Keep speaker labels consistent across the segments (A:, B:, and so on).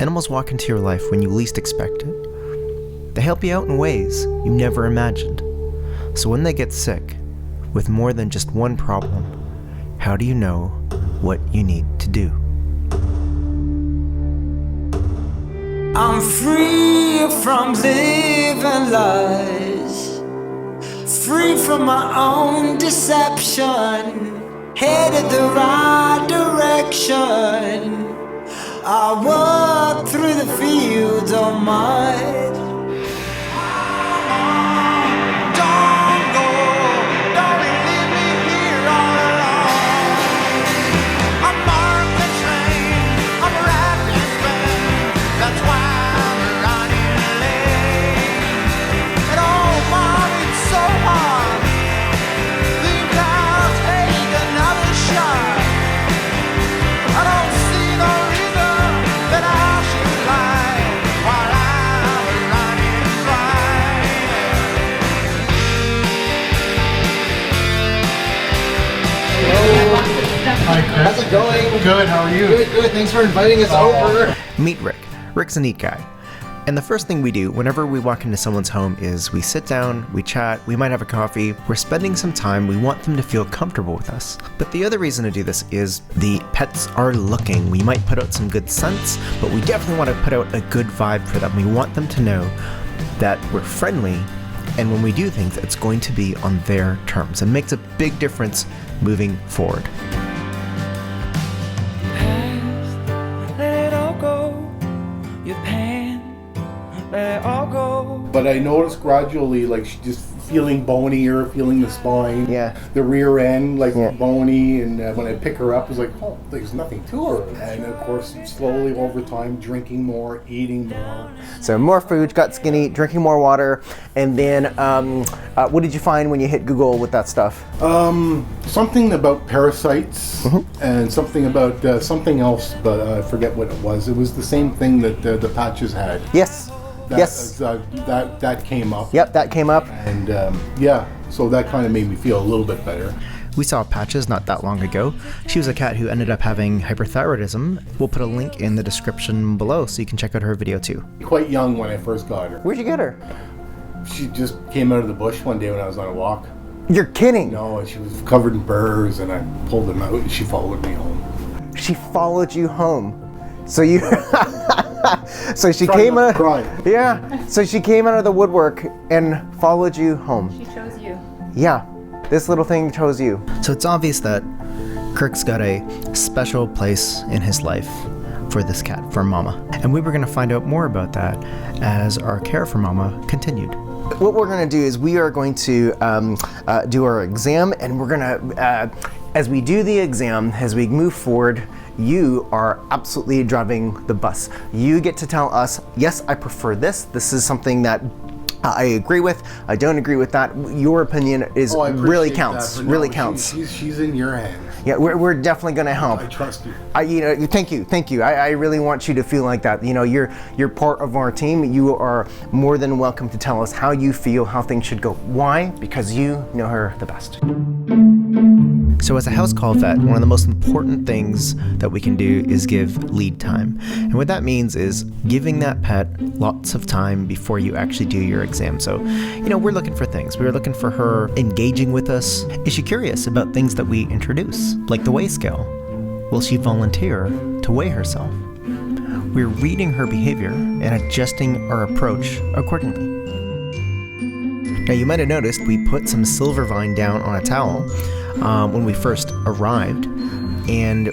A: animals walk into your life when you least expect it. They help you out in ways you never imagined. So when they get sick, with more than just one problem, how do you know what you need to do?
B: I'm free from living lies, free from my own deception, headed the right direction. I walk through the fields of mud. Don't go, don't leave me here all alone. I'm marked and trained, I'm a reckless man. That's why I'm running late. And oh, Mom, it's so hard. Think I'll take another shot. I don't see no reason that I should lie while I'm running dry.
C: Hi, Chris.
D: How's it going?
C: Good, how are you?
D: Good. Thanks for inviting us over.
A: Meet Rick. Rick's a neat guy. And the first thing we do whenever we walk into someone's home is we sit down, we chat, we might have a coffee, we're spending some time, we want them to feel comfortable with us. But the other reason to do this is the pets are looking. We might put out some good scents, but we definitely want to put out a good vibe for them. We want them to know that we're friendly, and when we do things, it's going to be on their terms. It makes a big difference moving forward.
B: Let it all go, your pain, let it all go.
C: But I noticed gradually, like, she just feeling bonier, feeling the spine,
A: Yeah.
C: the rear end, like
A: Yeah.
C: bony, and when I pick her up, it's like, oh, there's nothing to her. And of course, slowly over time, drinking more, eating more.
D: So more food, got skinny, drinking more water, and then what did you find when you hit Google with that stuff?
C: Something about parasites, and something about something else, but I forget what it was. It was the same thing that the patches had.
D: Yes. Yes.
C: That came up.
D: Yep, that came up.
C: And yeah, so that kind of made me feel a little bit better.
A: We saw Patches not that long ago. She was a cat who ended up having hyperthyroidism. We'll put a link in the description below so you can check out her video too.
C: Quite young when I first got her.
D: Where'd you get her?
C: She just came out of the bush one day when I was on a walk.
D: You're kidding.
C: No, and she was covered in burrs, and I pulled them out, and she followed me home.
D: She followed you home. So you so she
C: Try
D: came
C: not
D: out.
C: to cry.
D: Yeah. So she came out of the woodwork and followed you home.
E: She chose you.
D: Yeah. This little thing chose you.
A: So it's obvious that Kirk's got a special place in his life for this cat, for Mama. And we were going to find out more about that as our care for Mama continued.
D: What we're going to do is we are going to do our exam, and we're going to, as we do the exam, as we move forward, you are absolutely driving the bus. You get to tell us, yes, I prefer this. This is something that I agree with. I don't agree with that. Your opinion is
C: I
D: really
C: appreciate
D: counts.
C: that, but
D: Really
C: no,
D: counts.
C: She's in your hands.
D: Yeah, we're definitely going to help.
C: I trust you.
D: Thank you. I really want you to feel like that. You know, you're part of our team. You are more than welcome to tell us how you feel, how things should go. Why? Because you know her the best.
A: So as a house call vet, one of the most important things that we can do is give lead time. And what that means is giving that pet lots of time before you actually do your exam. So, we're looking for things. We're looking for her engaging with us. Is she curious about things that we introduce, like the weigh scale? Will she volunteer to weigh herself? We're reading her behavior and adjusting our approach accordingly. Now, you might have noticed we put some silver vine down on a towel when we first arrived, and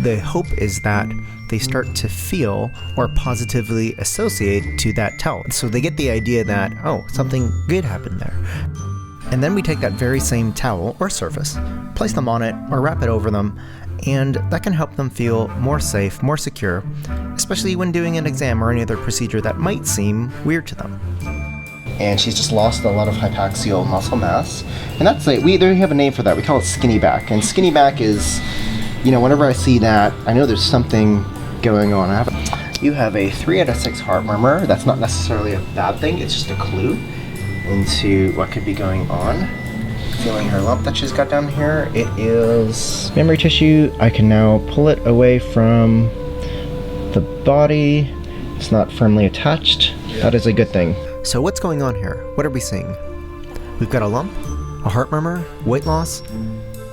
A: the hope is that they start to feel or positively associate to that towel. So they get the idea that, oh, something good happened there. And then we take that very same towel or surface, place them on it or wrap it over them, and that can help them feel more safe, more secure, especially when doing an exam or any other procedure that might seem weird to them.
D: And she's just lost a lot of hypaxial muscle mass. And that's we have a name for that. We call it skinny back. And skinny back is, whenever I see that, I know there's something going on. You have a 3 out of 6 heart murmur. That's not necessarily a bad thing. It's just a clue into what could be going on. Feeling her lump that she's got down here. It is memory tissue. I can now pull it away from the body. It's not firmly attached. That is a good thing.
A: So what's going on here? What are we seeing? We've got a lump, a heart murmur, weight loss,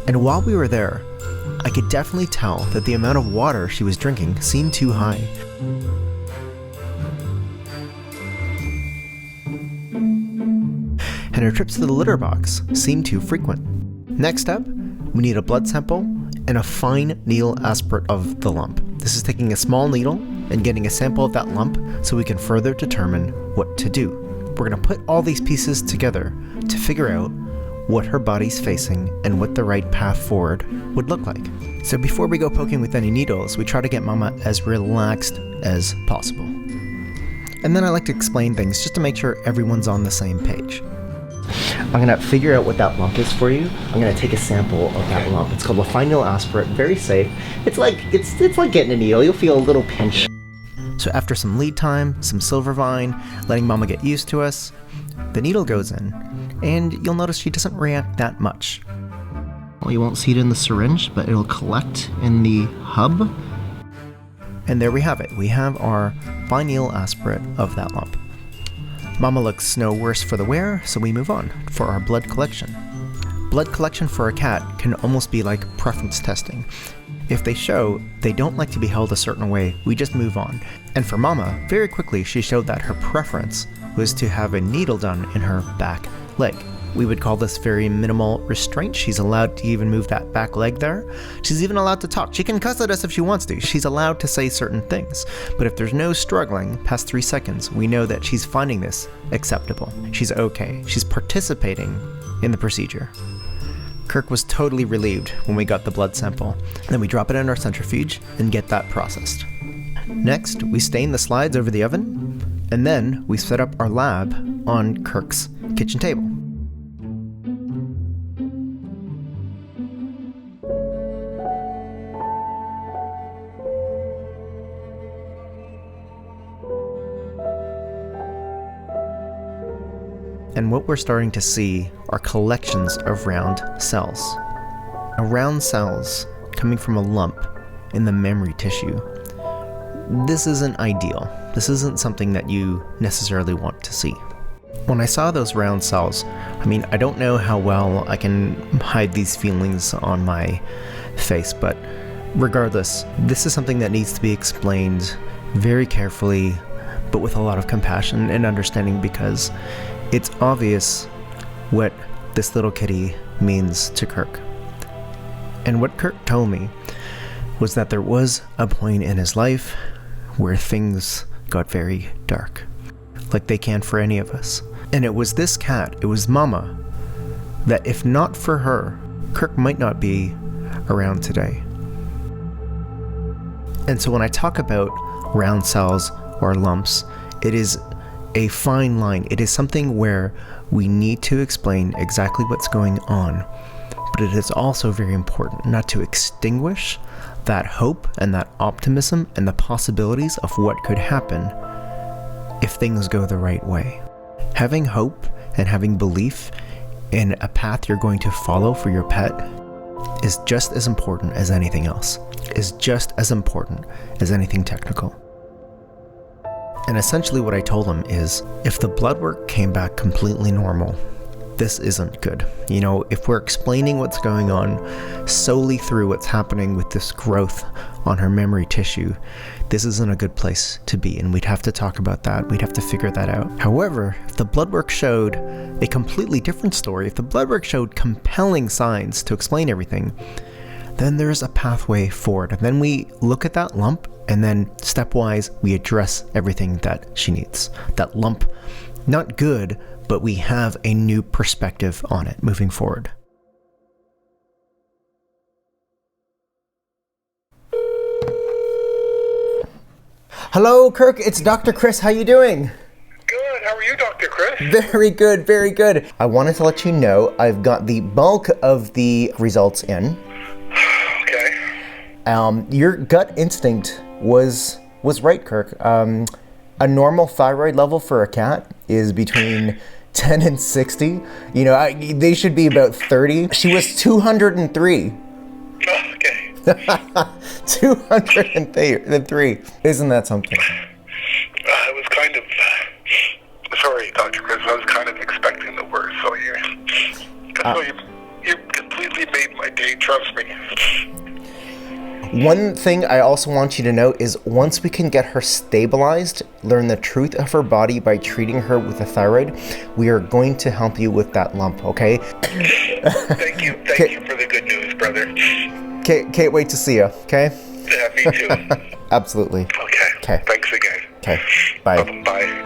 A: and while we were there, I could definitely tell that the amount of water she was drinking seemed too high. And her trips to the litter box seemed too frequent. Next up, we need a blood sample and a fine needle aspirate of the lump. This is taking a small needle and getting a sample of that lump so we can further determine what to do. We're going to put all these pieces together to figure out what her body's facing and what the right path forward would look like. So before we go poking with any needles, we try to get Mama as relaxed as possible. And then I like to explain things just to make sure everyone's on the same page.
D: I'm gonna figure out what that lump is for you. I'm gonna take a sample of that lump. It's called a fine needle aspirate, very safe. It's like getting a needle. You'll feel a little pinch.
A: So after some lead time, some silver vine, letting Mama get used to us, the needle goes in, and you'll notice she doesn't react that much.
D: Well, you won't see it in the syringe, but it'll collect in the hub.
A: And there we have it. We have our fine needle aspirate of that lump. Mama looks no worse for the wear, so we move on for our blood collection. Blood collection for a cat can almost be like preference testing. If they show they don't like to be held a certain way, we just move on. And for Mama, very quickly she showed that her preference was to have a needle done in her back leg. We would call this very minimal restraint. She's allowed to even move that back leg there. She's even allowed to talk. She can cuss at us if she wants to. She's allowed to say certain things. But if there's no struggling past 3 seconds, we know that she's finding this acceptable. She's okay. She's participating in the procedure. Kirk was totally relieved when we got the blood sample. Then we drop it in our centrifuge and get that processed. Next, we stain the slides over the oven, and then we set up our lab on Kirk's kitchen table. And what we're starting to see are collections of round cells. Round cells coming from a lump in the memory tissue. This isn't ideal. This isn't something that you necessarily want to see. When I saw those round cells, I don't know how well I can hide these feelings on my face, but regardless, this is something that needs to be explained very carefully, but with a lot of compassion and understanding, because it's obvious what this little kitty means to Kirk. And what Kirk told me was that there was a point in his life where things got very dark, like they can for any of us. And it was this cat, it was Mama, that if not for her, Kirk might not be around today. And so when I talk about round cells or lumps, it is a fine line. It is something where we need to explain exactly what's going on, but it is also very important not to extinguish that hope and that optimism and the possibilities of what could happen if things go the right way. Having hope and having belief in a path you're going to follow for your pet is just as important as anything else, is just as important as anything technical. And essentially what I told him is, if the blood work came back completely normal, this isn't good. If we're explaining what's going on solely through what's happening with this growth on her memory tissue, this isn't a good place to be, and we'd have to talk about that. We'd have to figure that out. However, if the blood work showed a completely different story, if the blood work showed compelling signs to explain everything, then there's a pathway forward. And then we look at that lump, and then stepwise, we address everything that she needs. That lump, not good, but we have a new perspective on it moving forward. Hello, Kirk. It's Dr. Chris. How you doing?
E: Good. How are you, Dr. Chris?
A: Very good, very good. I wanted to let you know I've got the bulk of the results in.
E: Okay.
A: Your gut instinct was right, Kirk. A normal thyroid level for a cat is between 10 and 60. They should be about 30. She was 203.
E: Oh, okay.
A: 203. Isn't that something?
E: Oh, you completely made my day, trust me.
A: One thing I also want you to know is once we can get her stabilized, learn the truth of her body by treating her with a thyroid, we are going to help you with that lump, okay?
E: Thank you for the good news, brother.
A: Can't wait to see you, okay?
E: Yeah, me too.
A: Absolutely.
E: Okay. Thanks again.
A: Okay, bye.
E: Bye.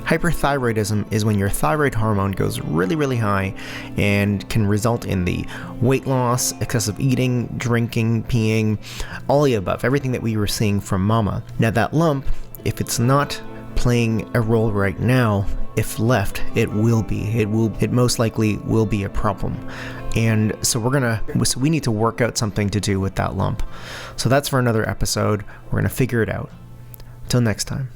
A: Hyperthyroidism is when your thyroid hormone goes really, really high and can result in the weight loss, excessive eating, drinking, peeing, all the above, everything that we were seeing from Mama. Now that lump, if it's not playing a role right now, if left, it will be. It most likely will be a problem. And so we need to work out something to do with that lump. So that's for another episode. We're gonna figure it out. Till next time.